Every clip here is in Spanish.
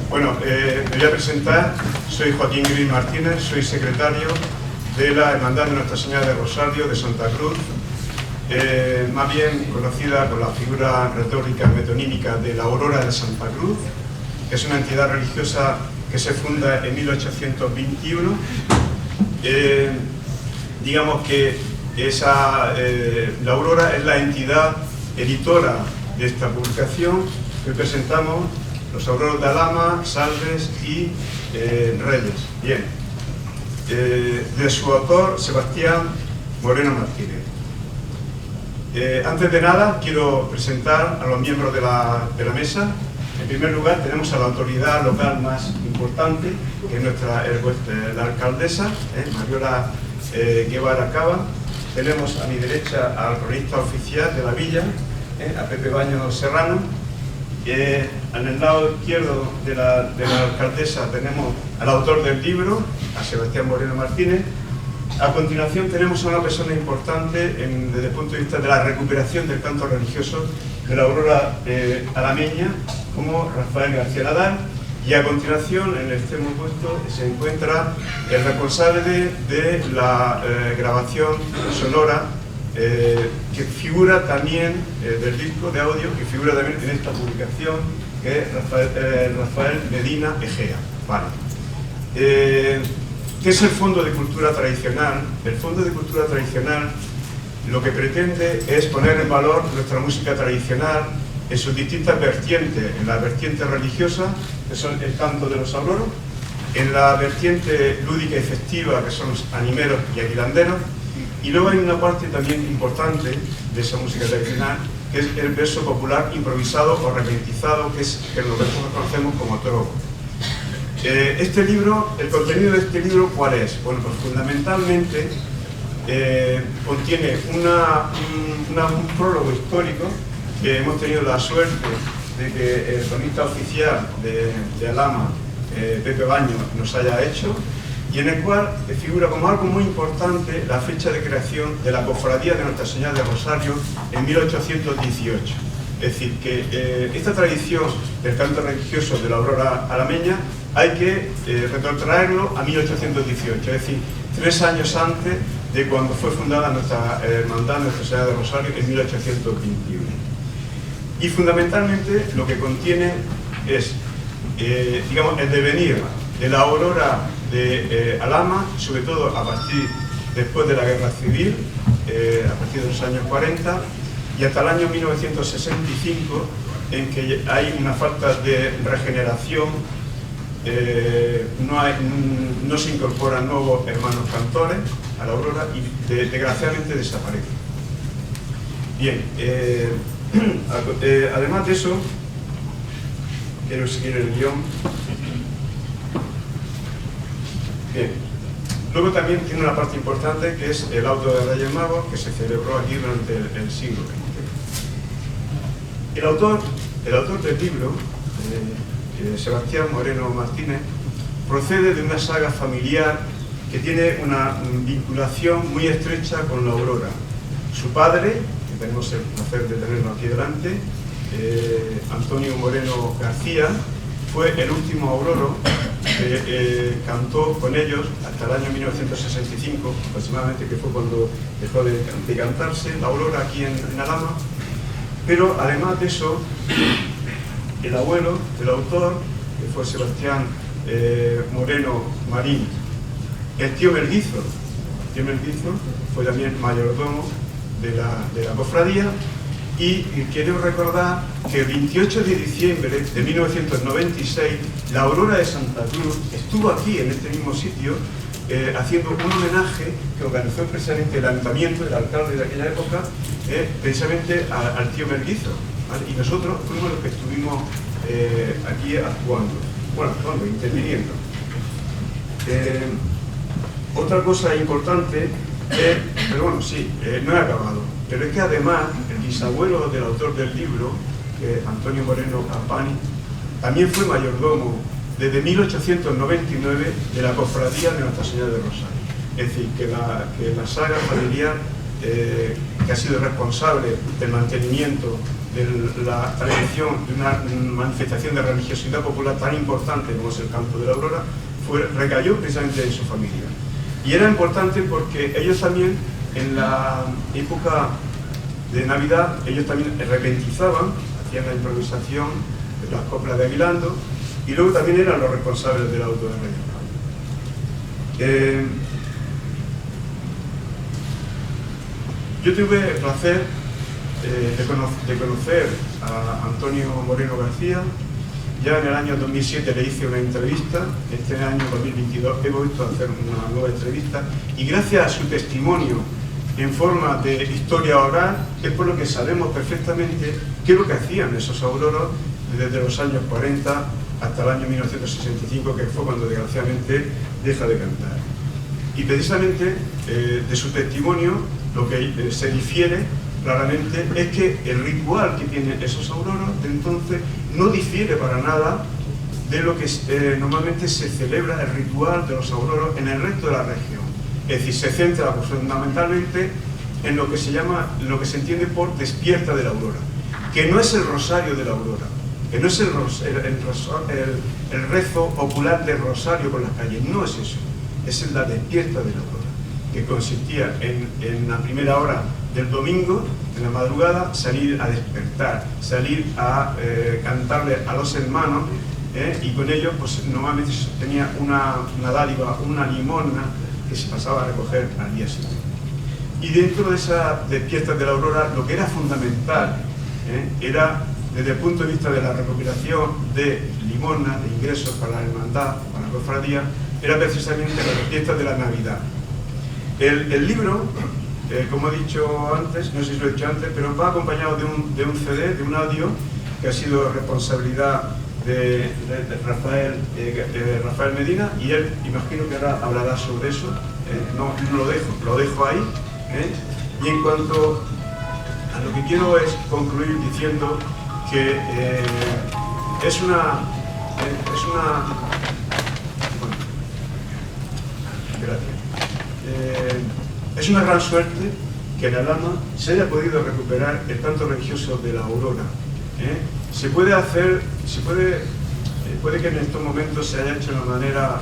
Bueno, me voy a presentar. Soy Joaquín Gris Martínez, soy secretario de la Hermandad de Nuestra Señora de Rosario de Santa Cruz, más bien conocida con la figura retórica metonímica de la Aurora de Santa Cruz, que es una entidad religiosa que se funda en 1821. Digamos que la Aurora es la entidad editora de esta publicación que presentamos los auroros de Alhama, Salves y Reyes. Bien, de su autor, Sebastián Moreno Martínez. Antes de nada, quiero presentar a los miembros de la mesa. En primer lugar, tenemos a la autoridad local más importante, que es la alcaldesa, Mariola Guevara Cava. Tenemos a mi derecha al cronista oficial de la villa, a Pepe Baños Serrano. En el lado izquierdo de la alcaldesa tenemos al autor del libro, a Sebastián Moreno Martínez. A continuación tenemos a una persona importante desde el punto de vista de la recuperación del canto religioso de la Aurora alameña, como Rafael García Nadal. Y a continuación, en el extremo opuesto, se encuentra el responsable de la grabación sonora, que figura también del disco de audio, que figura también en esta publicación, que es Rafael Medina Egea. Vale. ¿Qué es el Fondo de Cultura Tradicional? El Fondo de Cultura Tradicional lo que pretende es poner en valor nuestra música tradicional en sus distintas vertientes, en la vertiente religiosa, que son el canto de los auroros, en la vertiente lúdica y festiva, que son los animeros y aguilanderos, y luego hay una parte también importante de esa música tradicional, que es el verso popular improvisado o repentizado, que es lo que nosotros conocemos como trova. Este libro, el contenido de este libro, ¿cuál es? Bueno, pues fundamentalmente contiene un prólogo histórico que hemos tenido la suerte de que el cronista oficial de Alhama, Pepe Baños, nos haya hecho, y en el cual figura como algo muy importante la fecha de creación de la Cofradía de Nuestra Señora de Rosario en 1818. Es decir, que esta tradición del canto religioso de la Aurora alameña hay que retrotraerlo a 1818, es decir, 3 años antes de cuando fue fundada nuestra hermandad Nuestra Señora de Rosario en 1821. Y fundamentalmente lo que contiene es, digamos, el devenir de la Aurora de Alhama, sobre todo después de la Guerra Civil, a partir de los años 40, y hasta el año 1965, en que hay una falta de regeneración, no se incorporan nuevos hermanos cantores a la Aurora y desgraciadamente desaparece. Bien, además de eso, quiero seguir el guión. Bien, luego también tiene una parte importante que es el auto de Reyes Magos, que se celebró aquí durante el siglo XX. El autor del libro, Sebastián Moreno Martínez, procede de una saga familiar que tiene una vinculación muy estrecha con la Aurora. Su padre, que tenemos el placer de tenerlo aquí delante, Antonio Moreno García, fue el último auroro que cantó con ellos hasta el año 1965, aproximadamente, que fue cuando dejó de cantarse la Aurora aquí en Alhama. Pero además de eso, el abuelo del autor, que fue Sebastián Moreno Marín, el tío Melguizo fue también mayordomo de la cofradía. Y quiero recordar que el 28 de diciembre de 1996, la Aurora de Santa Cruz estuvo aquí, en este mismo sitio, haciendo un homenaje que organizó precisamente el ayuntamiento, el alcalde de aquella época, precisamente al tío Melguizo, ¿vale? Y nosotros fuimos los que estuvimos aquí interviniendo. Otra cosa importante, pero bueno, sí, no he acabado, pero es que además el bisabuelo del autor del libro, Antonio Moreno Campani, también fue mayordomo desde 1899 de la Cofradía de Nuestra Señora de Rosario. Es decir, que la saga familiar que ha sido responsable del mantenimiento de la tradición de una manifestación de religiosidad popular tan importante como es el canto de la aurora, recayó precisamente en su familia. Y era importante porque ellos también, en la época de Navidad, ellos también repentizaban, hacían la improvisación de las coplas de Aguilando, y luego también eran los responsables del auto de Reyes. Yo tuve el placer de conocer a Antonio Moreno García. Ya en el año 2007 le hice una entrevista, este año 2022 he vuelto a hacer una nueva entrevista, y gracias a su testimonio en forma de historia oral es por lo que sabemos perfectamente qué es lo que hacían esos auroros desde los años 40 hasta el año 1965, que fue cuando desgraciadamente deja de cantar. Y precisamente de su testimonio lo que se difiere claramente es que el ritual que tienen esos auroros de entonces no difiere para nada de lo que normalmente se celebra el ritual de los auroros en el resto de la región. Es decir, se centra fundamentalmente en lo que se llama, lo que se entiende por despierta de la aurora, que no es el rosario de la aurora, que no es el rezo popular del rosario por las calles, no es eso, es la despierta de la aurora, que consistía en la primera hora del domingo, en la madrugada, salir a despertar, salir a cantarle a los hermanos, y con ello pues normalmente se obtenía una dádiva, una limosna que se pasaba a recoger al día siguiente. Y dentro de esa despierta de la aurora, lo que era fundamental era, desde el punto de vista de la recopilación de limosna, de ingresos para la hermandad, para la cofradía, era precisamente la despierta de la Navidad. El libro, como he dicho antes, no sé si lo he dicho antes, pero va acompañado de un CD, de un audio, que ha sido responsabilidad de Rafael Medina, y él imagino que ahora hablará sobre eso. No lo dejo ahí. Y en cuanto a lo que quiero es concluir diciendo que es una gran suerte que en Alhama se haya podido recuperar el canto religioso de la aurora. Puede que en estos momentos se haya hecho de una manera,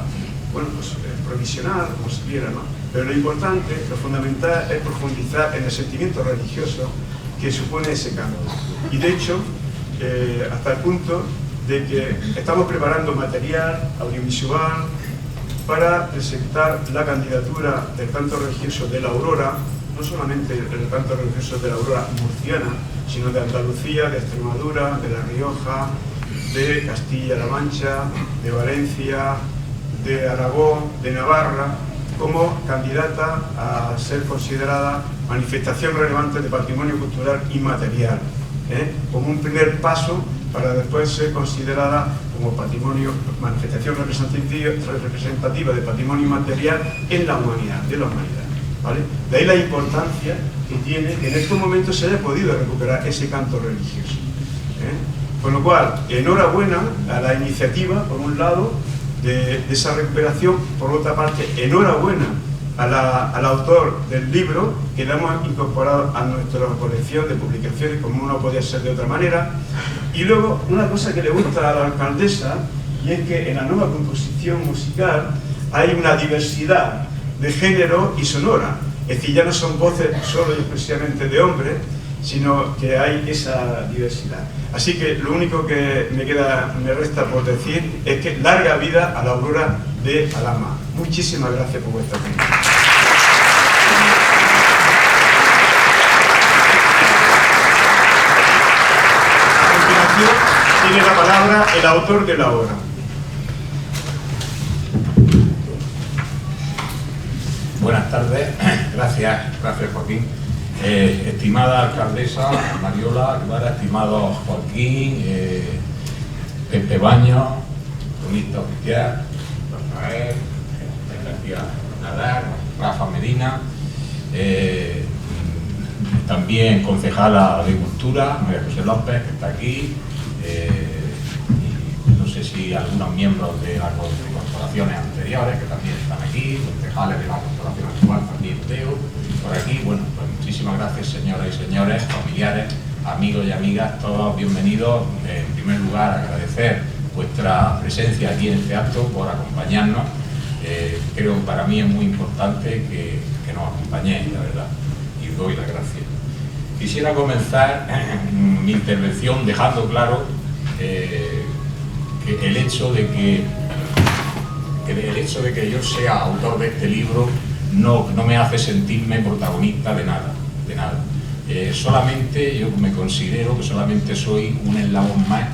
bueno, pues, provisional, como se quiera, ¿no? Pero lo importante, lo fundamental es profundizar en el sentimiento religioso que supone ese canto. Y de hecho, hasta el punto de que estamos preparando material audiovisual para presentar la candidatura del canto religioso de la aurora, no solamente el canto religioso de la aurora murciana, sino de Andalucía, de Extremadura, de La Rioja, de Castilla-La Mancha, de Valencia, de Aragón, de Navarra, como candidata a ser considerada manifestación relevante de patrimonio cultural inmaterial, como un primer paso para después ser considerada como manifestación representativa de patrimonio inmaterial en la humanidad, ¿vale? De ahí la importancia que tiene que en estos momentos se haya podido recuperar ese canto religioso. Con lo cual, enhorabuena a la iniciativa, por un lado, de esa recuperación. Por otra parte, enhorabuena al autor del libro, que lo hemos incorporado a nuestra colección de publicaciones, como no podía ser de otra manera. Y luego, una cosa que le gusta a la alcaldesa, y es que en la nueva composición musical hay una diversidad de género y sonora. Es decir, ya no son voces solo y exclusivamente de hombres, sino que hay esa diversidad. Así que lo único que me resta por decir es que larga vida a la aurora de Alhama. Muchísimas gracias por vuestra atención. A continuación tiene la palabra el autor de la obra. Buenas tardes, gracias Joaquín. Estimada alcaldesa Mariola Guevara, estimado Joaquín, Pepe Baños, cronista oficial, Rafael García Nadal, Rafa Medina, también concejala de Cultura, María José López, que está aquí, y no sé si algunos miembros de las corporaciones anteriores que también están aquí, concejales de la corporación actual también veo por aquí. Bueno, pues muchísimas gracias, señoras y señores, familiares, amigos y amigas, todos bienvenidos. En primer lugar, agradecer vuestra presencia aquí en este acto, por acompañarnos. Creo que para mí es muy importante que nos acompañéis, la verdad, y os doy las gracias. Quisiera comenzar mi intervención dejando claro que el hecho de que yo sea autor de este libro no me hace sentirme protagonista de nada. Solamente yo me considero que solamente soy un eslabón más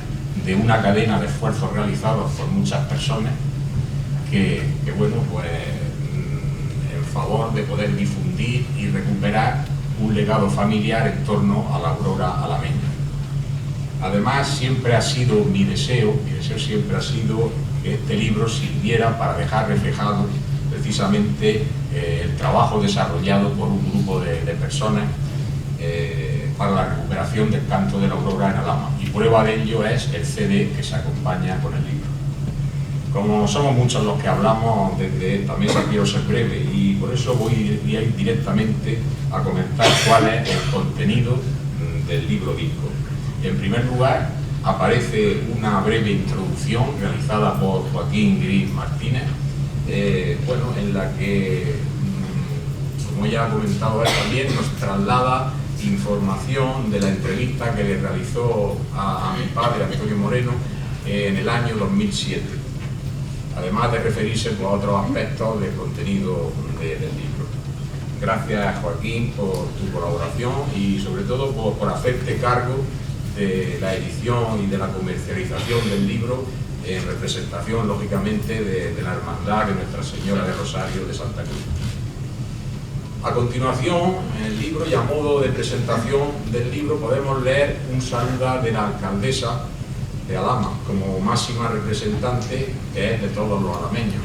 de una cadena de esfuerzos realizados por muchas personas que bueno, pues en favor de poder difundir y recuperar un legado familiar en torno a la Aurora alameña. Además, siempre ha sido mi deseo siempre ha sido que este libro sirviera para dejar reflejado precisamente el trabajo desarrollado por un grupo de personas para la recuperación del canto de la Aurora en Alhama, y prueba de ello es el CD que se acompaña con el libro. Como somos muchos los que hablamos desde esta mesa, quiero ser breve y por eso voy a ir directamente a comentar cuál es el contenido del libro disco. En primer lugar, aparece una breve introducción realizada por Joaquín Gris Martínez, en la que, como ya ha comentado él también, nos traslada información de la entrevista que le realizó a mi padre, Antonio Moreno, en el año 2007, además de referirse a otros aspectos del contenido del libro. Gracias, Joaquín, por tu colaboración y sobre todo por hacerte cargo de la edición y de la comercialización del libro en representación, lógicamente, de la Hermandad de Nuestra Señora de Rosario de Santa Cruz. A continuación, en el libro y a modo de presentación del libro podemos leer un saludo de la alcaldesa de Alhama, como máxima representante que es de todos los alameños.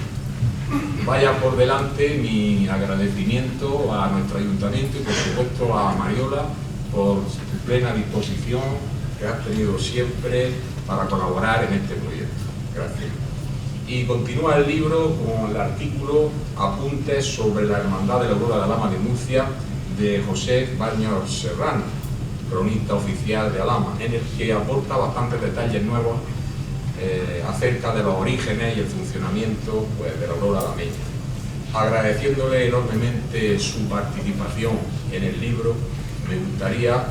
Vaya por delante mi agradecimiento a nuestro ayuntamiento y por supuesto a Mariola por su plena disposición que has tenido siempre para colaborar en este proyecto. Gracias. Y continúa el libro con el artículo Apuntes sobre la Hermandad de la Aurora de Alhama de Murcia de José Baños Serrano, cronista oficial de Alhama, en el que aporta bastantes detalles nuevos acerca de los orígenes y el funcionamiento de la Aurora alameña. Agradeciéndole enormemente su participación en el libro, me gustaría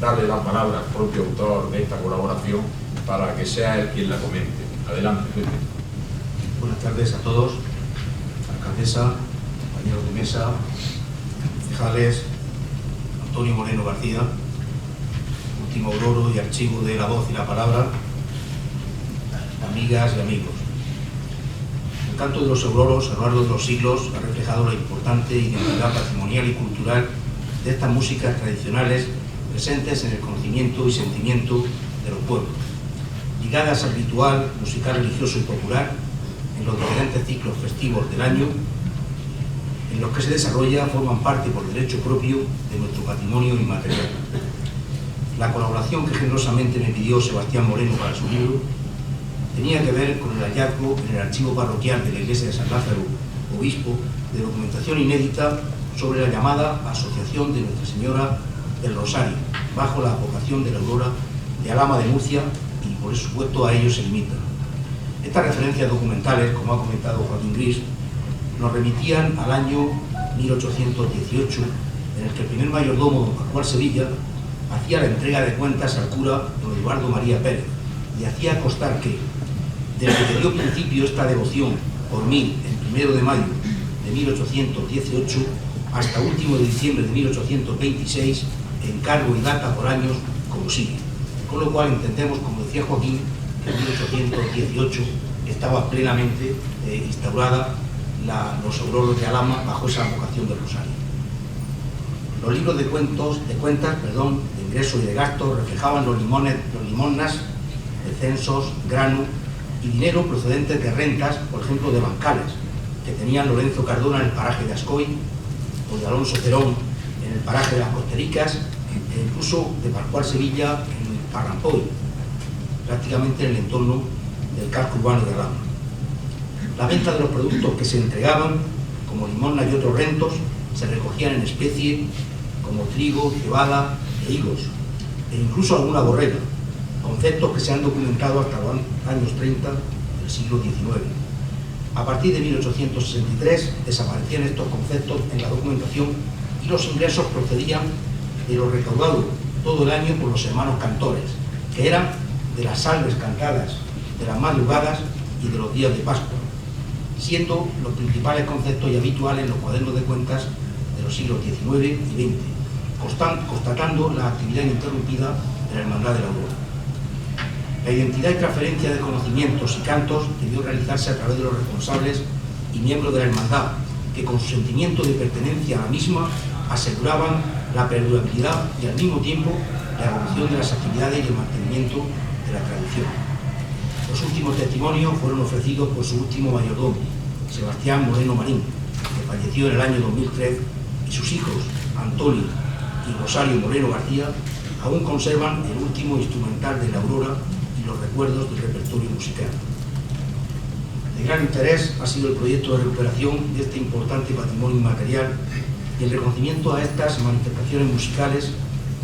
darle la palabra al propio autor de esta colaboración para que sea él quien la comente. Adelante, Pepe. Buenas tardes a todos, alcaldesa, compañeros de mesa, concejales, Antonio Moreno García, último auroro y archivo de La Voz y la Palabra, amigas y amigos. El canto de los auroros a lo largo de los siglos ha reflejado la importante identidad patrimonial y cultural de estas músicas tradicionales presentes en el conocimiento y sentimiento de los pueblos, ligadas al ritual musical religioso y popular en los diferentes ciclos festivos del año en los que se desarrolla, forman parte por derecho propio de nuestro patrimonio inmaterial. La colaboración que generosamente me pidió Sebastián Moreno para su libro tenía que ver con el hallazgo en el archivo parroquial de la iglesia de San Lázaro, obispo, de documentación inédita sobre la llamada Asociación de Nuestra Señora del Rosario, bajo la advocación de la Aurora de Alhama de Murcia, y por supuesto a ello se limita. Estas referencias documentales, como ha comentado Joaquín Gris, nos remitían al año 1818, en el que el primer mayordomo, don Pascual Sevilla, hacía la entrega de cuentas al cura don Eduardo María Pérez, y hacía constar que, desde que dio principio esta devoción por mí el 1 de mayo de 1818 hasta último de diciembre de 1826, encargo y data por años como sigue. Con lo cual entendemos, como decía Joaquín, que en 1818 estaba plenamente instaurada los auroros de Alhama bajo esa vocación del Rosario. Los libros de cuentas, de ingresos y de gastos reflejaban los limosnas de censos, grano y dinero procedentes de rentas, por ejemplo, de bancales, que tenían Lorenzo Cardona en el paraje de Ascoy, o de Alonso Cerón en el paraje de las Costericas, e incluso de Pascual Sevilla en el Parrampoy, prácticamente en el entorno del casco urbano de Alhama. La venta de los productos que se entregaban, como limosnas y otros rentos, se recogían en especie, como trigo, cebada e higos. e incluso alguna borrega, conceptos que se han documentado hasta los años 30 del siglo XIX. A partir de 1863 desaparecían estos conceptos en la documentación y los ingresos procedían de lo recaudado todo el año por los hermanos cantores, que eran de las salves cantadas, de las madrugadas y de los días de Pascua, siendo los principales conceptos y habituales en los cuadernos de cuentas de los siglos XIX y XX, constatando la actividad ininterrumpida de la Hermandad de la Aurora. La identidad y transferencia de conocimientos y cantos debió realizarse a través de los responsables y miembros de la Hermandad, que con su sentimiento de pertenencia a la misma aseguraban la perdurabilidad y al mismo tiempo la evolución de las actividades y el mantenimiento de la tradición. Los últimos testimonios fueron ofrecidos por su último mayordomo, Sebastián Moreno Marín, que falleció en el año 2003, y sus hijos, Antonio y Rosario Moreno García, aún conservan el último instrumental de la Aurora y los recuerdos del repertorio musical. De gran interés ha sido el proyecto de recuperación de este importante patrimonio inmaterial y el reconocimiento a estas manifestaciones musicales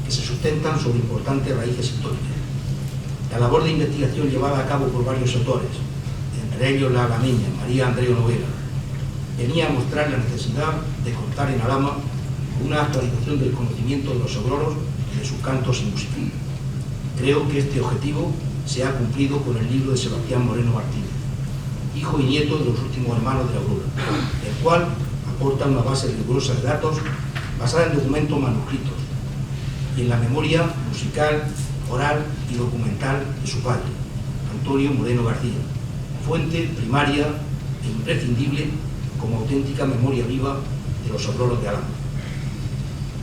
que se sustentan sobre importantes raíces históricas. La labor de investigación llevada a cabo por varios autores, entre ellos la alameña María Andreu Noguera, venía a mostrar la necesidad de contar en Alhama con una actualización del conocimiento de los auroros y de sus cantos y música. Creo que este objetivo se ha cumplido con el libro de Sebastián Moreno Martínez, hijo y nieto de los últimos hermanos de la Aurora, el cual aporta una base rigurosa de datos basada en documentos manuscritos y en la memoria musical, oral y documental de su padre, Antonio Moreno García, fuente primaria e imprescindible como auténtica memoria viva de los auroros de Alhama.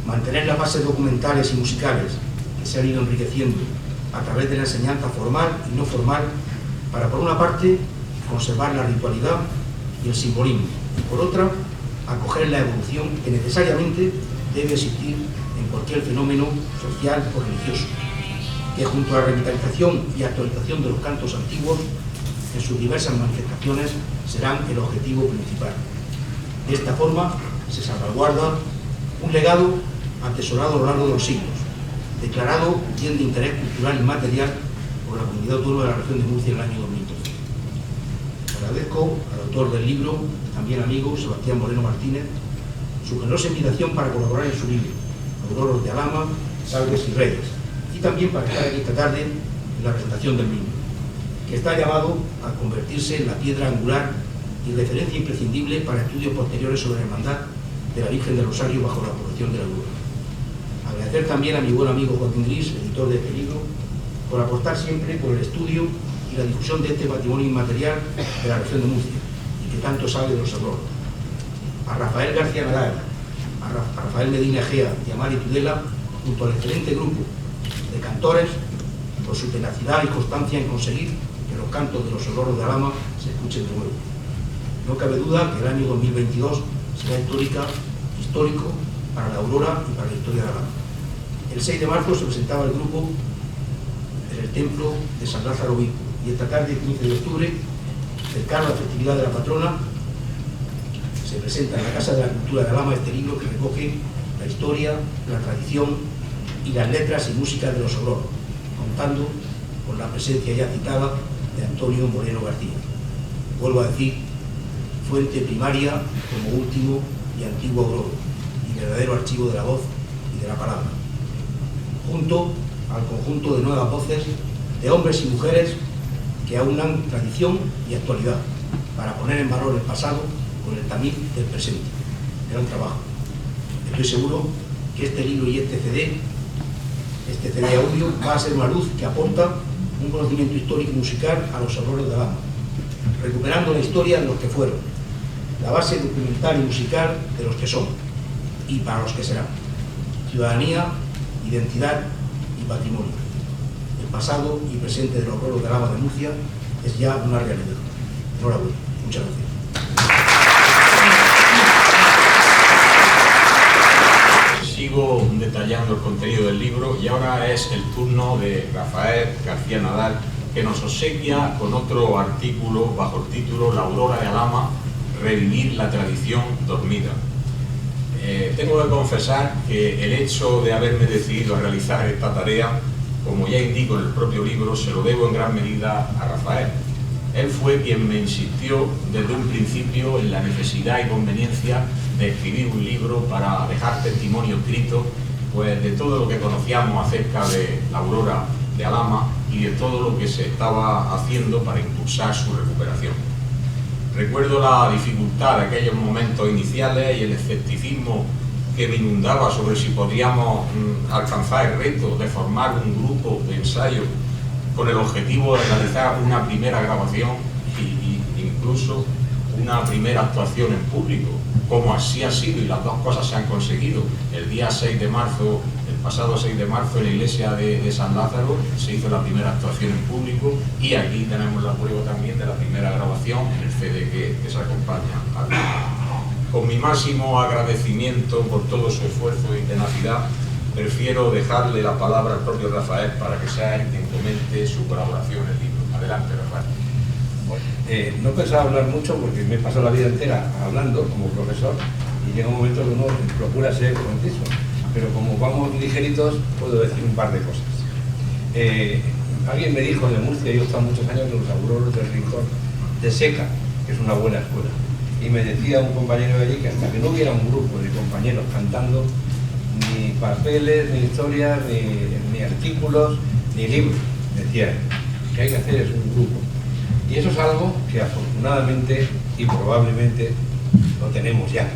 Mantener las bases documentales y musicales que se han ido enriqueciendo a través de la enseñanza formal y no formal para, por una parte, conservar la ritualidad y el simbolismo, y por otra, acoger la evolución que necesariamente debe existir en cualquier fenómeno social o religioso, que junto a la revitalización y actualización de los cantos antiguos en sus diversas manifestaciones serán el objetivo principal. De esta forma se salvaguarda un legado atesorado a lo largo de los siglos, declarado bien de interés cultural y material por la Comunidad Autónoma de la Región de Murcia en el año 2012. Agradezco al autor del libro, también amigo, Sebastián Moreno Martínez, su generosa invitación para colaborar en su libro, Auroros de Alhama, Salves y Reyes, y también para estar aquí esta tarde en la presentación del mismo, que está llamado a convertirse en la piedra angular y referencia imprescindible para estudios posteriores sobre la hermandad de la Virgen del Rosario bajo la protección de la Aurora. Agradecer también a mi buen amigo Joaquín Gris, editor de este libro, por apostar siempre por el estudio y la difusión de este patrimonio inmaterial de la región de Murcia, y que tanto sabe de los auroros. A Rafael García Nadal, a Rafael Medina Egea y a Mari Tudela, junto al excelente grupo de cantores, por su tenacidad y constancia en conseguir que los cantos de los auroros de Alhama se escuchen de nuevo. No cabe duda que el año 2022 será histórico para la Aurora y para la historia de Alhama. El 6 de marzo se presentaba el grupo en el templo de San Lázaro Obispo, y esta tarde, 15 de octubre, cercano a la festividad de la patrona, se presenta en la Casa de la Cultura de Alhama este libro que recoge la historia, la tradición y las letras y música de los auroros, contando con la presencia ya citada de Antonio Moreno García. Vuelvo a decir, fuente primaria como último y antiguo auroro, y verdadero archivo de la voz y de la palabra, junto al conjunto de nuevas voces de hombres y mujeres que aunan tradición y actualidad para poner en valor el pasado con el tamiz del presente. Gran trabajo. Estoy seguro que este libro y este CD audio va a ser una luz que aporta un conocimiento histórico y musical a los auroros de Alhama, recuperando la historia de los que fueron, la base documental y musical de los que son y para los que serán, ciudadanía, identidad y patrimonio. El pasado y presente de los auroros de Alhama de Murcia es ya una realidad. Enhorabuena. Muchas gracias. Sigo detallando el contenido del libro y ahora es el turno de Rafael García Nadal, que nos obsequia con otro artículo bajo el título La Aurora de Alhama, revivir la tradición dormida. Tengo que confesar que el hecho de haberme decidido a realizar esta tarea, como ya indico en el propio libro, se lo debo en gran medida a Rafael. Él fue quien me insistió desde un principio en la necesidad y conveniencia de escribir un libro para dejar testimonio escrito pues, de todo lo que conocíamos acerca de la Aurora de Alhama y de todo lo que se estaba haciendo para impulsar su recuperación. Recuerdo la dificultad de aquellos momentos iniciales y el escepticismo que me inundaba sobre si podríamos alcanzar el reto de formar un grupo de ensayo con el objetivo de realizar una primera grabación e incluso una primera actuación en público, como así ha sido y las dos cosas se han conseguido. El día 6 de marzo, el pasado 6 de marzo en la iglesia de San Lázaro se hizo la primera actuación en público y aquí tenemos la prueba también de la primera grabación en el CD que se acompaña al libro. Con mi máximo agradecimiento por todo su esfuerzo y tenacidad, prefiero dejarle la palabra al propio Rafael para que sea él quien comente su colaboración en el libro. Adelante, Rafael. No pensaba hablar mucho porque me he pasado la vida entera hablando como profesor y llega un momento que uno procura ser conciso, pero como vamos ligeritos puedo decir un par de cosas. Alguien me dijo de Murcia, yo he estado muchos años en los Auroros del Rincón de Seca, que es una buena escuela, y me decía un compañero de allí que hasta que no hubiera un grupo de compañeros cantando, ni papeles, ni historias, ni artículos, ni libros, decía él, que hay que hacer es un grupo. Y eso es algo que afortunadamente y probablemente lo tenemos ya.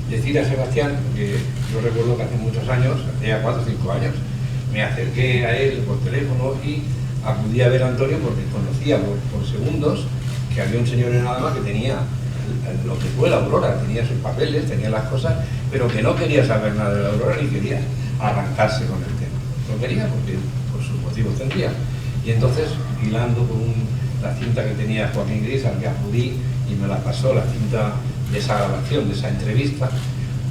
Decir a Sebastián, que yo recuerdo que hace muchos años, hace ya 4 o 5 años, me acerqué a él por teléfono y acudí a ver a Antonio porque conocía por segundos que había un señor en Alhama que tenía lo que fue la Aurora, tenía sus papeles, tenía las cosas, pero que no quería saber nada de la Aurora ni quería arrancarse con el tema. No quería porque por sus motivos tendría. Y entonces, hilando con la cinta que tenía Joaquín Gris, al que acudí y me la pasó, la cinta de esa grabación, de esa entrevista,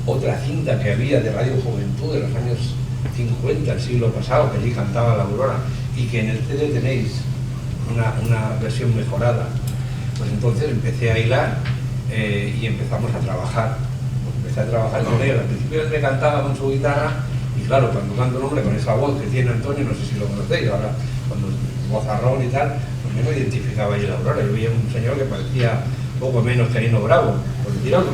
otra cinta que había de Radio Juventud de los años 50, el siglo pasado, que allí cantaba la Aurora, y que en el CD tenéis una versión mejorada. Pues entonces empecé a hilar y empezamos a trabajar. Pues empecé a trabajar con él. Al principio él me cantaba con su guitarra, y claro, cuando canto un hombre con esa voz que tiene Antonio, no sé si lo conocéis, ahora cuando vozarrón y tal, pues yo no identificaba yo la Aurora. Yo veía un señor que parecía poco menos que Nino Bravo, por decir algo.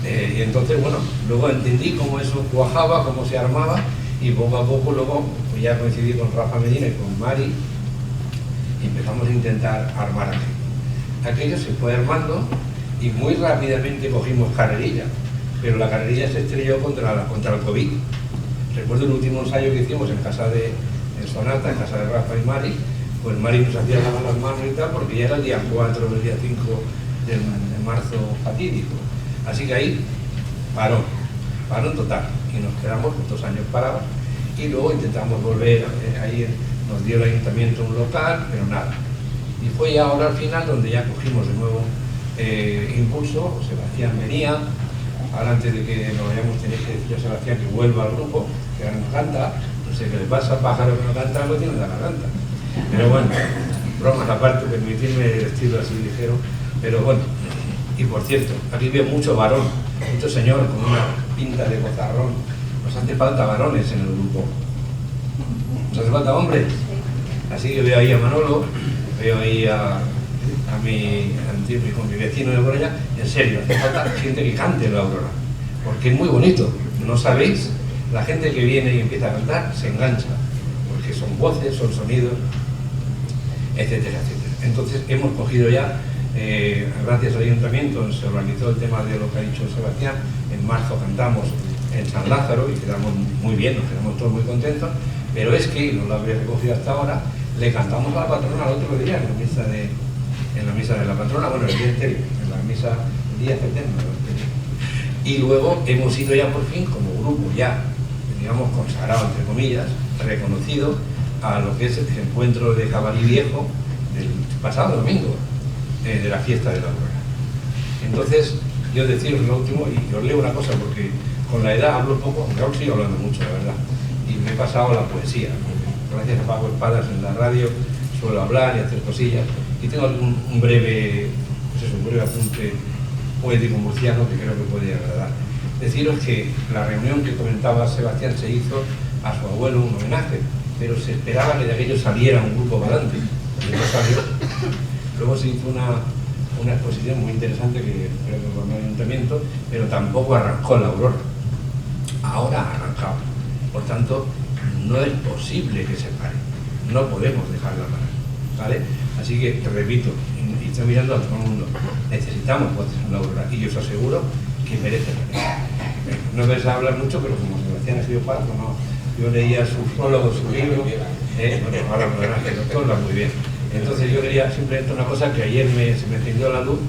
Y entonces, bueno, luego entendí cómo eso cuajaba, cómo se armaba, y poco a poco luego pues ya coincidí con Rafa Medina y con Mari y empezamos a intentar armar aquello se fue armando y muy rápidamente cogimos carrerilla, pero la carrerilla se estrelló contra el COVID. Recuerdo el último ensayo que hicimos en casa de Sonata, en casa de Rafa y Mari, pues Mari nos hacía lavar las manos y tal, porque ya era el día 4 o el día 5 de marzo fatídico. Así que ahí parón total, y nos quedamos 2 años parados, y luego intentamos volver, ahí nos dio el ayuntamiento un local, pero nada. Y fue ya ahora al final donde ya cogimos de nuevo impulso. Sebastián venía, ahora antes de que nos vayamos tenéis que decir a Sebastián que vuelva al grupo, que ahora nos canta, no sé qué le pasa al pájaro que no canta, algo tiene en la garganta. Pero bueno, bromas aparte, permitirme el estilo así ligero, pero bueno. Y por cierto, aquí veo mucho varón, mucho señor con una pinta de bozarrón. Nos hace falta varones en el grupo. ¿Nos hace falta hombres? Así que veo ahí a Manolo, veo ahí a mi vecino de por allá. En serio, hace falta gente que cante la Aurora, porque es muy bonito. No sabéis, la gente que viene y empieza a cantar se engancha, porque son voces, son sonidos, etcétera, etcétera. Entonces hemos cogido ya, gracias al ayuntamiento, se organizó el tema de lo que ha dicho Sebastián. En marzo cantamos en San Lázaro y quedamos muy bien, nos quedamos todos muy contentos, pero es que, y no lo habría recogido hasta ahora, le cantamos a la patrona el otro día en la misa de la patrona, bueno, el día anterior, en la misa el día 70, y luego hemos ido ya por fin como grupo, ya, digamos, consagrado, entre comillas, reconocido a lo que es el encuentro de Jabalí Viejo del pasado domingo, de la fiesta de la Aurora. Entonces, yo deciros lo último, y os leo una cosa, porque con la edad hablo poco, aunque aún sigo hablando mucho, la verdad, y me he pasado a la poesía. Gracias a Paco Espadas en la radio suelo hablar y hacer cosillas, y tengo un breve apunte poético murciano que creo que puede agradar. Deciros que la reunión que comentaba Sebastián se hizo a su abuelo un homenaje, pero se esperaba que de aquello saliera un grupo galante, y no salió. Luego se hizo una exposición muy interesante que creo que fue en el ayuntamiento, pero tampoco arrancó la Aurora. Ahora ha arrancado. Por tanto, no es posible que se pare. No podemos dejarla parar, ¿vale? Así que, te repito, y estoy mirando a todo el mundo, necesitamos voces en la Aurora, y yo os aseguro que merece la pena. No vais a hablar mucho, pero como Sebastián ha sido parto, no. Yo leía su prólogo, su libro, bueno, ahora podrán que el doctor habla muy bien. Entonces yo quería simplemente una cosa que ayer se me encendió la luz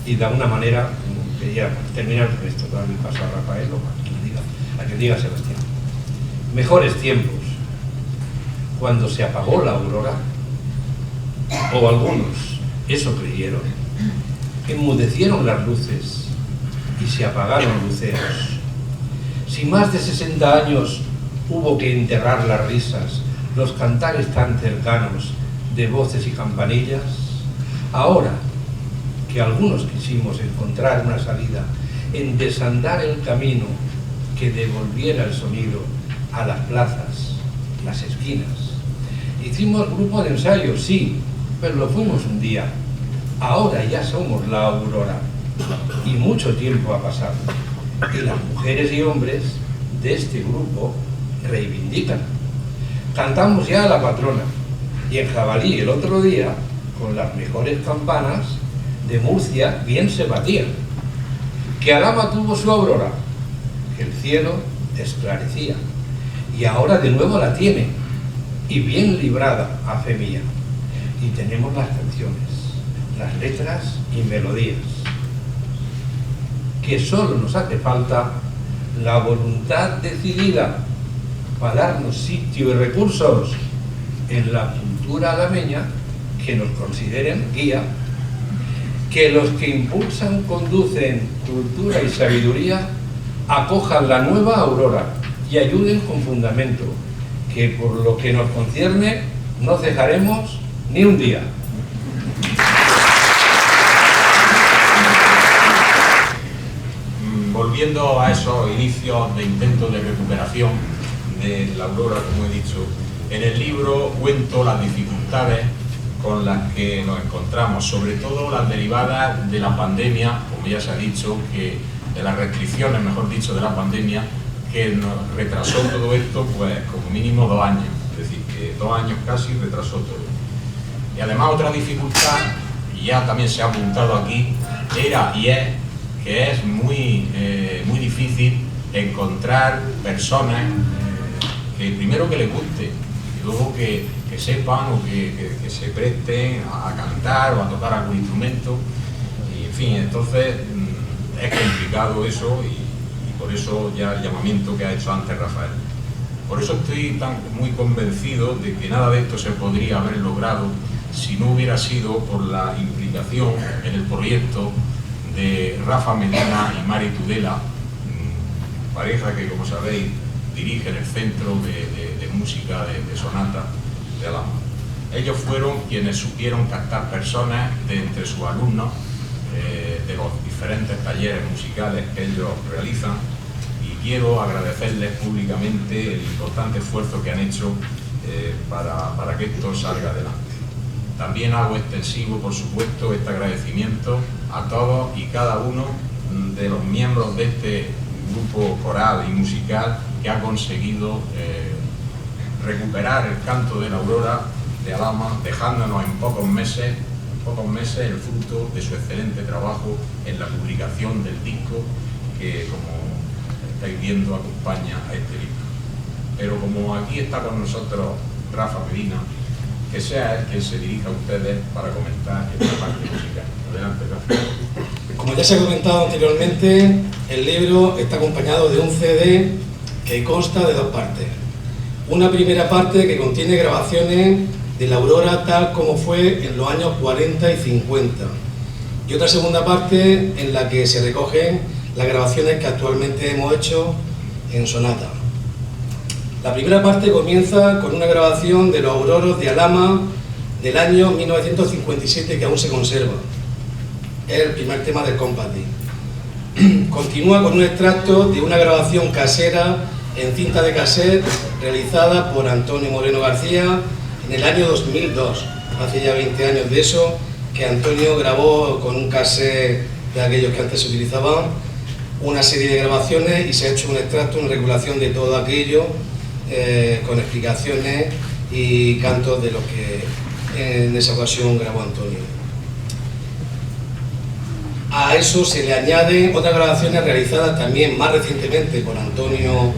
y de alguna manera quería terminar con esto, darle paso a Rafael o a quien diga Sebastián. Mejores tiempos, cuando se apagó la aurora, o algunos eso creyeron, enmudecieron las luces y se apagaron luceros. Si más de 60 años hubo que enterrar las risas, los cantares tan cercanos de voces y campanillas, ahora que algunos quisimos encontrar una salida en desandar el camino que devolviera el sonido a las plazas, las esquinas. Hicimos grupo de ensayo, sí, pero lo fuimos un día. Ahora ya somos la aurora y mucho tiempo ha pasado. Y las mujeres y hombres de este grupo reivindican. Cantamos ya a la patrona y en Jabalí el otro día, con las mejores campanas de Murcia, bien se batían. Que Alhama tuvo su aurora, que el cielo esclarecía, y ahora de nuevo la tiene, y bien librada a fe mía. Y tenemos las canciones, las letras y melodías, que solo nos hace falta la voluntad decidida para darnos sitio y recursos en la cultura alameña que nos consideren guía, que los que impulsan, conducen cultura y sabiduría acojan la nueva aurora y ayuden con fundamento, que por lo que nos concierne no cejaremos ni un día. Volviendo a esos inicios de intentos de recuperación de la aurora, como he dicho, en el libro cuento las dificultades con las que nos encontramos, sobre todo las derivadas de la pandemia, como ya se ha dicho, que de las restricciones, mejor dicho, de la pandemia, que nos retrasó todo esto, pues como mínimo 2 años, es decir, que 2 años casi retrasó todo. Y además otra dificultad, y ya también se ha apuntado aquí, era y es que es muy difícil encontrar personas que primero que les guste, y luego que sepan o que se presten a cantar o a tocar algún instrumento, y en fin, entonces es complicado eso y por eso ya el llamamiento que ha hecho antes Rafael. Por eso estoy muy convencido de que nada de esto se podría haber logrado si no hubiera sido por la implicación en el proyecto de Rafa Medina y Mari Tudela, pareja que, como sabéis, dirige el Centro de Música de Sonata de Alhama. Ellos fueron quienes supieron captar personas de entre sus alumnos de los diferentes talleres musicales que ellos realizan, y quiero agradecerles públicamente el importante esfuerzo que han hecho para que esto salga adelante. También hago extensivo, por supuesto, este agradecimiento a todos y cada uno de los miembros de este grupo coral y musical que ha conseguido recuperar el canto de la aurora de Alhama, dejándonos en pocos meses el fruto de su excelente trabajo en la publicación del disco que, como estáis viendo, acompaña a este libro. Pero como aquí está con nosotros Rafa Medina, que sea él quien se dirija a ustedes para comentar esta parte musical. Adelante, Rafa. Como ya se ha comentado anteriormente, el libro está acompañado de un CD que consta de 2 partes. Una primera parte que contiene grabaciones de la aurora tal como fue en los años 40 y 50. Y otra segunda parte en la que se recogen las grabaciones que actualmente hemos hecho en Sonata. La primera parte comienza con una grabación de los auroros de Alhama del año 1957 que aún se conserva. es el primer tema del Compás Disc. Continúa con un extracto de una grabación casera en cinta de cassette realizada por Antonio Moreno García en el año 2002. Hace ya 20 años de eso, que Antonio grabó con un cassette de aquellos que antes se utilizaban una serie de grabaciones y se ha hecho un extracto, una regulación de todo aquello con explicaciones y cantos de los que en esa ocasión grabó Antonio. A eso se le añaden otras grabaciones realizadas también más recientemente por Antonio,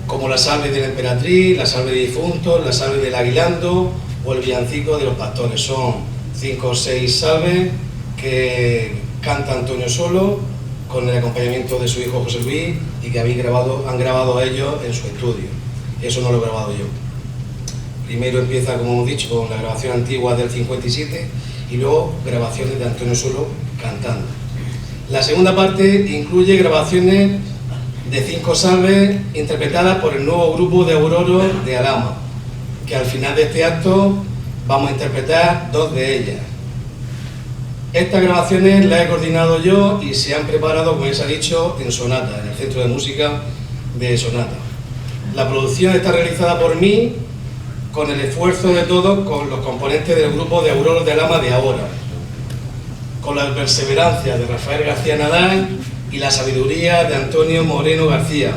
como la salve de la Emperatriz, la salve de difuntos, la salve del Aguilando o el villancico de los pastores. Son 5 o 6 salves que canta Antonio solo, con el acompañamiento de su hijo José Luis, y que han grabado ellos en su estudio. Eso no lo he grabado yo. Primero empieza, como hemos dicho, con la grabación antigua del 57 y luego grabaciones de Antonio solo cantando. La segunda parte incluye grabaciones de 5 salves interpretadas por el nuevo grupo de Auroros de Alhama, que al final de este acto vamos a interpretar 2 de ellas. Estas grabaciones las he coordinado yo y se han preparado, como ya se ha dicho, en Sonata, en el Centro de Música de Sonata. La producción está realizada por mí, con el esfuerzo de todos, con los componentes del grupo de Auroros de Alhama de ahora, con la perseverancia de Rafael García Nadal y la sabiduría de Antonio Moreno García.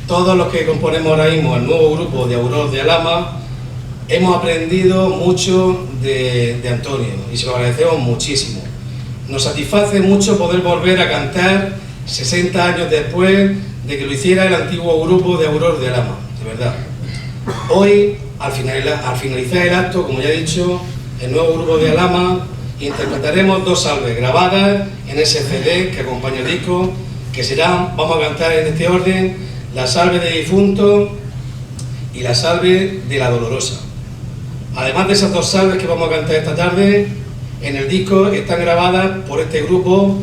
Todos los que componemos ahora mismo el nuevo grupo de Auroros de Alhama hemos aprendido mucho de Antonio y se lo agradecemos muchísimo. Nos satisface mucho poder volver a cantar 60 años después de que lo hiciera el antiguo grupo de Auroros de Alhama, de verdad. Hoy, al finalizar el acto, como ya he dicho, el nuevo grupo de Alhama interpretaremos 2 salves grabadas en ese CD que acompaña el disco, que serán, vamos a cantar en este orden, la salve de difunto y la salve de la dolorosa. Además de esas 2 salves que vamos a cantar esta tarde, en el disco están grabadas por este grupo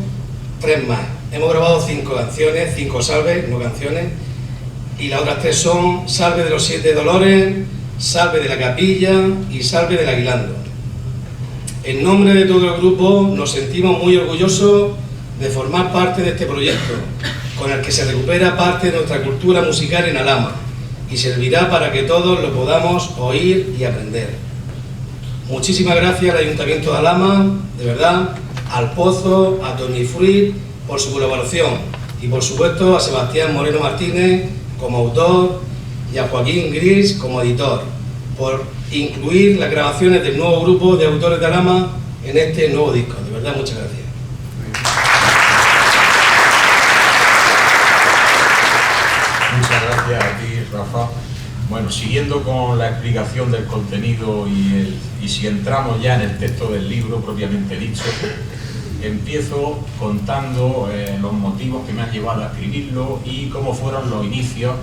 3 más. Hemos grabado 5 canciones, 5 salves, no canciones, y las otras 3 son salve de los 7 dolores, salve de la capilla y salve del Aguilando. En nombre de todo el grupo nos sentimos muy orgullosos de formar parte de este proyecto, con el que se recupera parte de nuestra cultura musical en Alhama y servirá para que todos lo podamos oír y aprender. Muchísimas gracias al Ayuntamiento de Alhama, de verdad, al Pozo, a Tony Fruit por su colaboración y por supuesto a Sebastián Moreno Martínez como autor y a Joaquín Gris como editor, por incluir las grabaciones del nuevo grupo de autores de Alhama en este nuevo disco. De verdad, muchas gracias. Muchas gracias a ti, Rafa. Bueno, siguiendo con la explicación del contenido y si entramos ya en el texto del libro propiamente dicho, empiezo contando los motivos que me han llevado a escribirlo y cómo fueron los inicios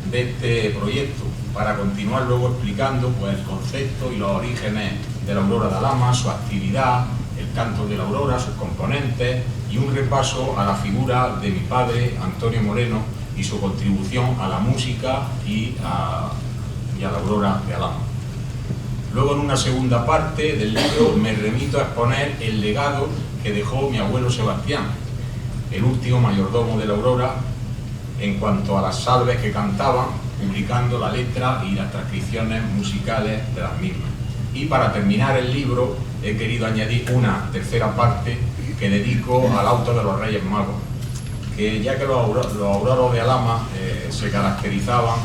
de este proyecto, para continuar luego explicando pues, el concepto y los orígenes de la Aurora de Alhama, su actividad, el canto de la Aurora, sus componentes y un repaso a la figura de mi padre, Antonio Moreno, y su contribución a la música y a la Aurora de Alhama. Luego, en una segunda parte del libro, me remito a exponer el legado que dejó mi abuelo Sebastián, el último mayordomo de la Aurora, en cuanto a las salves que cantaban, publicando la letra y las transcripciones musicales de las mismas. Y para terminar el libro, he querido añadir una tercera parte que dedico al auto de los Reyes Magos, que ya que los Auroros de Alhama se caracterizaban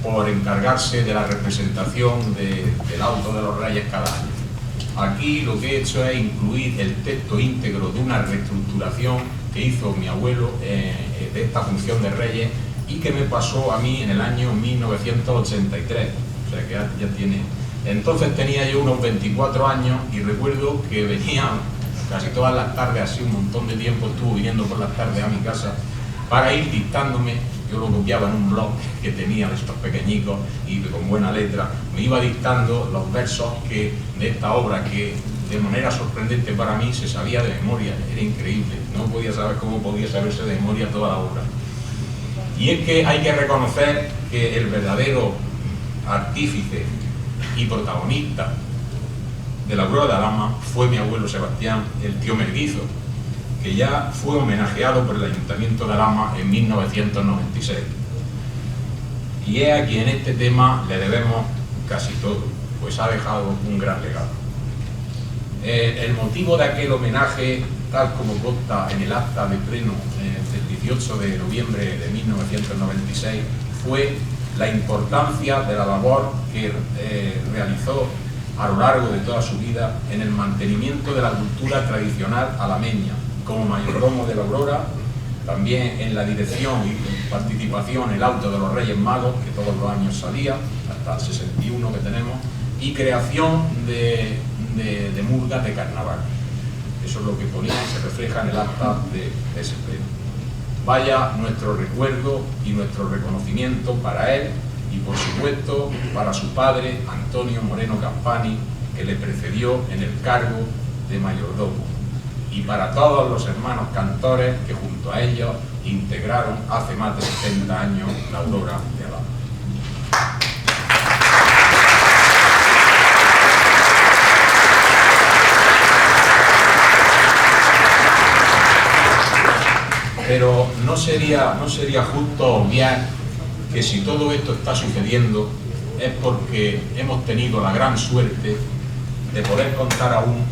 por encargarse de la representación del auto de los Reyes cada año. Aquí lo que he hecho es incluir el texto íntegro de una reestructuración que hizo mi abuelo de esta función de Reyes y que me pasó a mí en el año 1983, o sea que ya tiene. Entonces tenía yo unos 24 años y recuerdo que venía casi todas las tardes, así un montón de tiempo estuvo viniendo por las tardes a mi casa para ir dictándome. Yo lo copiaba en un blog que tenía de estos pequeñicos y con buena letra, me iba dictando los versos de esta obra que de manera sorprendente para mí se sabía de memoria, era increíble, no podía saber cómo podía saberse de memoria toda la obra. Y es que hay que reconocer que el verdadero artífice y protagonista de la Aurora de Alhama fue mi abuelo Sebastián, el tío Melguizo, que ya fue homenajeado por el Ayuntamiento de Alhama en 1996. Y es a quien este tema le debemos casi todo, pues ha dejado un gran legado. El motivo de aquel homenaje, tal como consta en el acta de pleno del 18 de noviembre de 1996, fue la importancia de la labor que realizó a lo largo de toda su vida en el mantenimiento de la cultura tradicional alameña, como mayordomo de la Aurora, también en la dirección y participación en el auto de los Reyes Magos, que todos los años salía, hasta el 61 que tenemos, y creación de murgas de carnaval. Eso es lo que ponía y se refleja en el acta de ese pleno. Vaya nuestro recuerdo y nuestro reconocimiento para él y, por supuesto, para su padre, Antonio Moreno Campani, que le precedió en el cargo de mayordomo, y para todos los hermanos cantores que junto a ellos integraron hace más de 70 años la Aurora de Alhama. Pero no sería justo obviar que si todo esto está sucediendo es porque hemos tenido la gran suerte de poder contar aún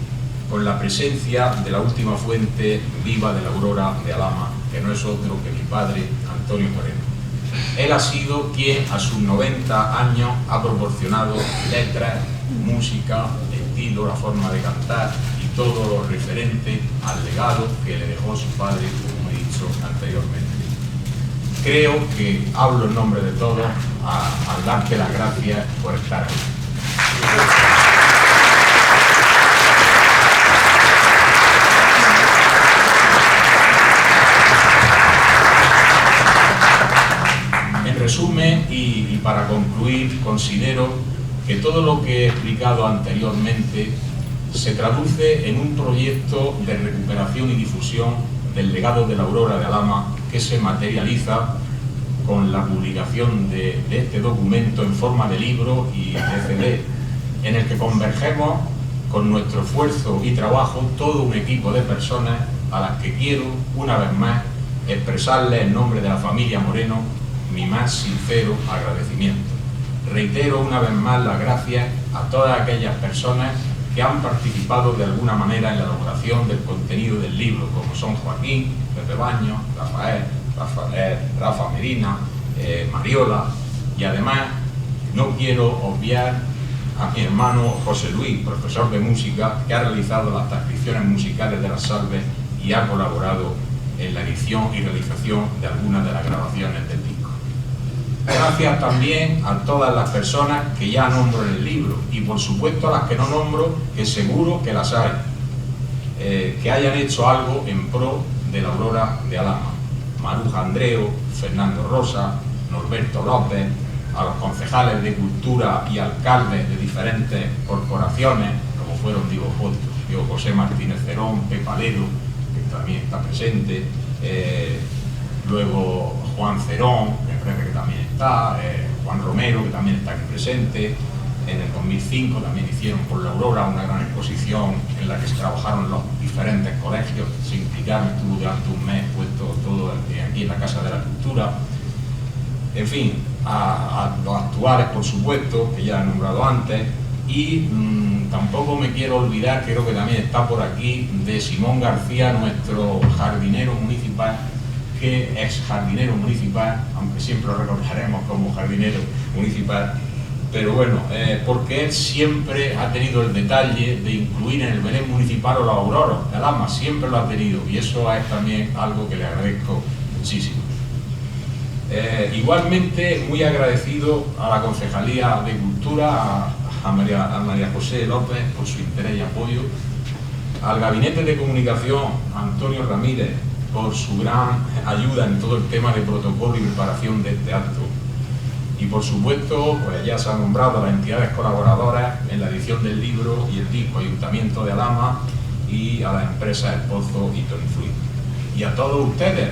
con la presencia de la última fuente viva de la Aurora de Alhama, que no es otro que mi padre, Antonio Moreno. Él ha sido quien a sus 90 años ha proporcionado letras, música, estilo, la forma de cantar y todo lo referente al legado que le dejó su padre, como he dicho anteriormente. Creo que hablo en nombre de todos al darte las gracias por estar aquí. En resumen y para concluir, considero que todo lo que he explicado anteriormente se traduce en un proyecto de recuperación y difusión del legado de la Aurora de Alhama, que se materializa con la publicación de este documento en forma de libro y de CD, en el que convergemos con nuestro esfuerzo y trabajo todo un equipo de personas a las que quiero, una vez más, expresarles en nombre de la familia Moreno mi más sincero agradecimiento. Reitero una vez más las gracias a todas aquellas personas que han participado de alguna manera en la elaboración del contenido del libro, como son Joaquín, Pepe Baños, Rafa Medina, Mariola, y además no quiero obviar a mi hermano José Luis, profesor de música, que ha realizado las transcripciones musicales de las salves y ha colaborado en la edición y realización de algunas de las grabaciones del disco. Gracias también a todas las personas que ya nombro en el libro y por supuesto a las que no nombro, que seguro que las hay, que hayan hecho algo en pro de la Aurora de Alhama. Maruja Andreu, Fernando Rosa, Norberto López, a los concejales de Cultura y alcaldes de diferentes corporaciones, como fueron Diego José Martínez Cerón, Pepa Ledo, que también está presente, luego Juan Cerón, que también está, Juan Romero, que también está aquí presente. En el 2005 también hicieron por la Aurora una gran exposición en la que se trabajaron los diferentes colegios, se implicaron, estuvo durante un mes puesto todo aquí en la Casa de la Cultura. En fin, a los actuales, por supuesto, que ya he nombrado antes, y tampoco me quiero olvidar, creo que también está por aquí, de Simón García, nuestro jardinero municipal, que es jardinero municipal, aunque siempre lo recordaremos como jardinero municipal, pero bueno, porque él siempre ha tenido el detalle de incluir en el Belén municipal a los auroros de Alhama, siempre lo ha tenido, y eso es también algo que le agradezco muchísimo. Igualmente muy agradecido a la Concejalía de Cultura, a María José López por su interés y apoyo, al Gabinete de Comunicación, a Antonio Ramírez, por su gran ayuda en todo el tema de protocolo y preparación de este acto. Y por supuesto, pues ya se han nombrado a las entidades colaboradoras en la edición del libro y el disco, Ayuntamiento de Alhama y a las empresas El Pozo y Tonfruit. Y a todos ustedes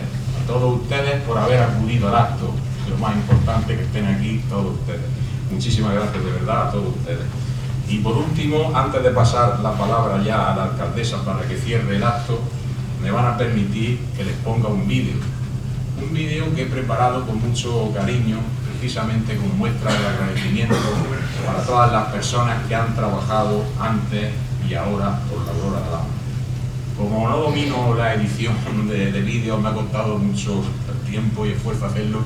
por haber acudido al acto, lo más importante que estén aquí todos ustedes. Muchísimas gracias de verdad a todos ustedes. Y por último, antes de pasar la palabra ya a la alcaldesa para que cierre el acto, me van a permitir que les ponga un vídeo que he preparado con mucho cariño, precisamente con muestra de agradecimiento para todas las personas que han trabajado antes y ahora por la Aurora de Alhama. Como no domino la edición de vídeos, me ha costado mucho tiempo y esfuerzo hacerlo,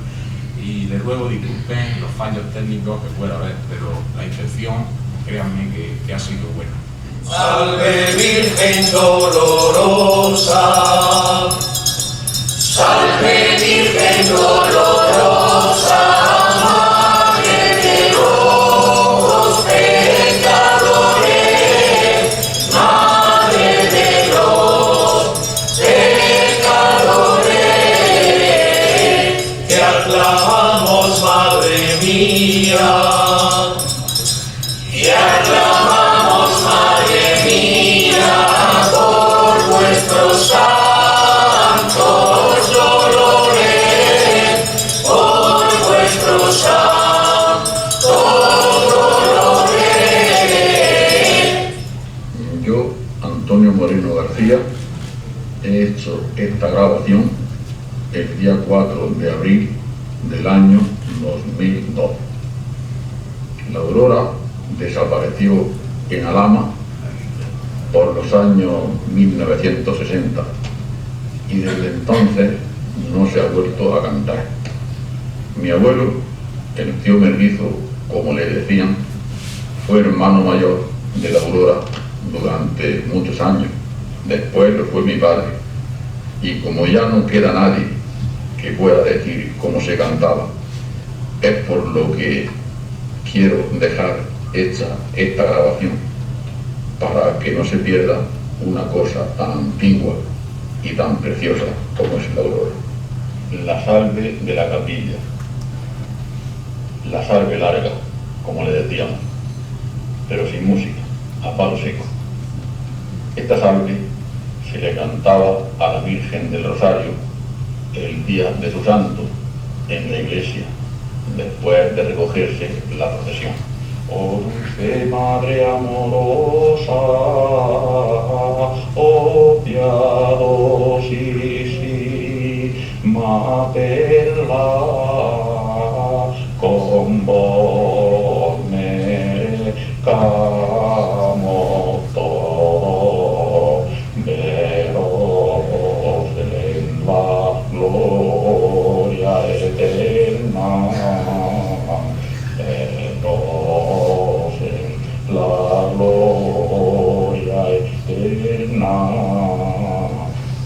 y les ruego disculpen los fallos técnicos que pueda haber, pero la intención, créanme que ha sido buena. Salve Virgen dolorosa, salve Virgen dolorosa, Madre de los pecadores, Madre de los pecadores, te aclamamos, Madre mía, te aclamamos, Madre mía, por vuestros santos dolores, por vuestros santos dolores. Yo, Antonio Moreno García, he hecho esta grabación el día 4 de abril del año 2002. La Aurora desapareció en Alhama por los años 1960 y desde entonces no se ha vuelto a cantar. Mi abuelo, el tío Merguizo, como le decían, fue hermano mayor de la Aurora durante muchos años. Después lo fue mi padre, y como ya no queda nadie que pueda decir cómo se cantaba, es por lo que quiero dejar hecha esta grabación, para que no se pierda una cosa tan antigua y tan preciosa como es la Aurora. La salve de la capilla, la salve larga, como le decíamos, pero sin música, a palo seco. Esta salve se le cantaba a la Virgen del Rosario el día de su santo en la iglesia, después de recogerse la procesión. Oh dulce Madre amorosa, oh piadosísima perla, con vos mercamos todo, veros en la gloria eterna, veros en la gloria eterna.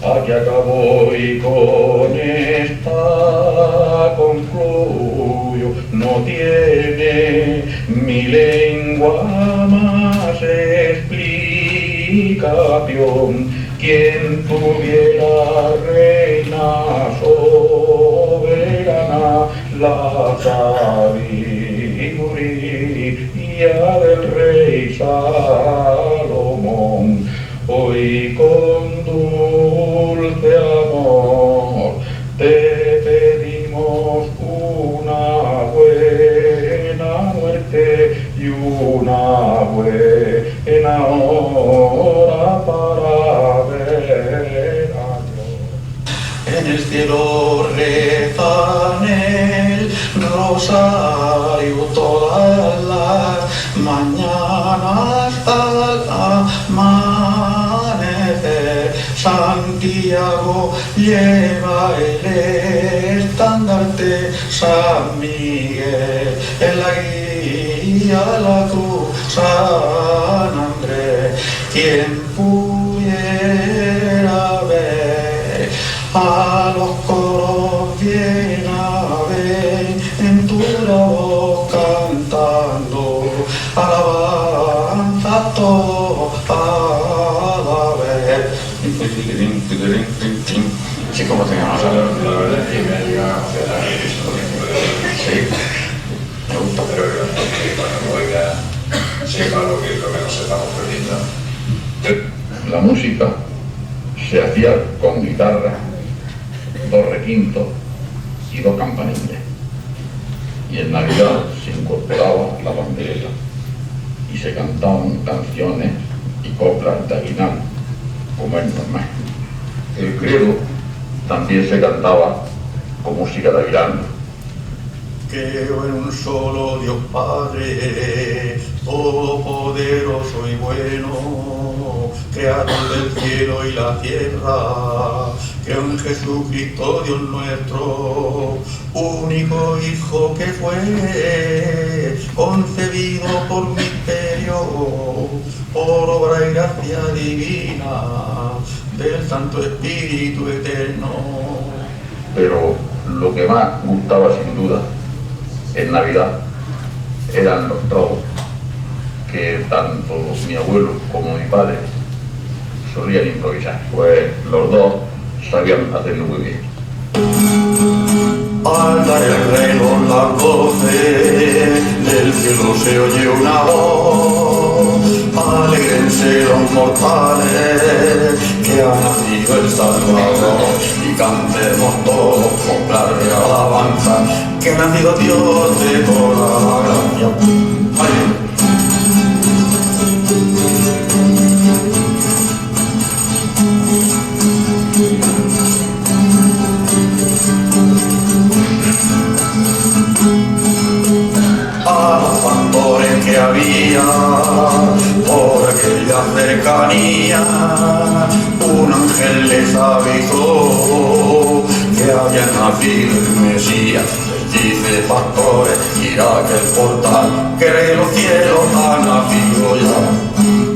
Aquí acabó y con esta concluyo. No tiene mi lengua más explicación. Quien tuviera reina soberana, la sabiduría del rey Salomón, hoy con dulce amor te pedimos una buena muerte y una buena hora para ver a Dios. En el cielo rezan el rosario todas las mañanas al amanecer. Santiago lleva el estandarte, San Miguel en la guía, la cruz, San Andrés. Quien pudiera ver a los coros bienaventurados cantando alabanza toda la vez. Sí, como se llama. Sí, me gusta. Pero para que oiga, sepa lo que nos estamos perdiendo. La música se hacía con guitarra, dos requintos y dos campaniles. Y en Navidad se incorporaba la pandereta. y se cantaban canciones y coplas de aguinaldo, como es normal. El credo también se cantaba con música de aguinaldo. Creo en un solo Dios Padre, todopoderoso y bueno, creador del cielo y la tierra. Creo en Jesucristo, Dios nuestro, único Hijo que fue concebido por misterio, por obra y gracia divina del Santo Espíritu Eterno. Pero lo que más gustaba sin duda en Navidad eran los tragos, que tanto mi abuelo como mi padre solían improvisar, pues los dos sabían hacerlo muy bien. Al dar el reloj las 12, del cielo se oye una voz, alégrense los mortales, que ha nacido el Salvador, y cantemos todos coplas de alabanza, que ha nacido Dios de toda la gracia. ¡Ay! A los pastores que había por aquella cercanía, un ángel les avisó que había nacido el Mesías. Les dice: pastores, mirad que el portal, que de los cielos ha nacido ya.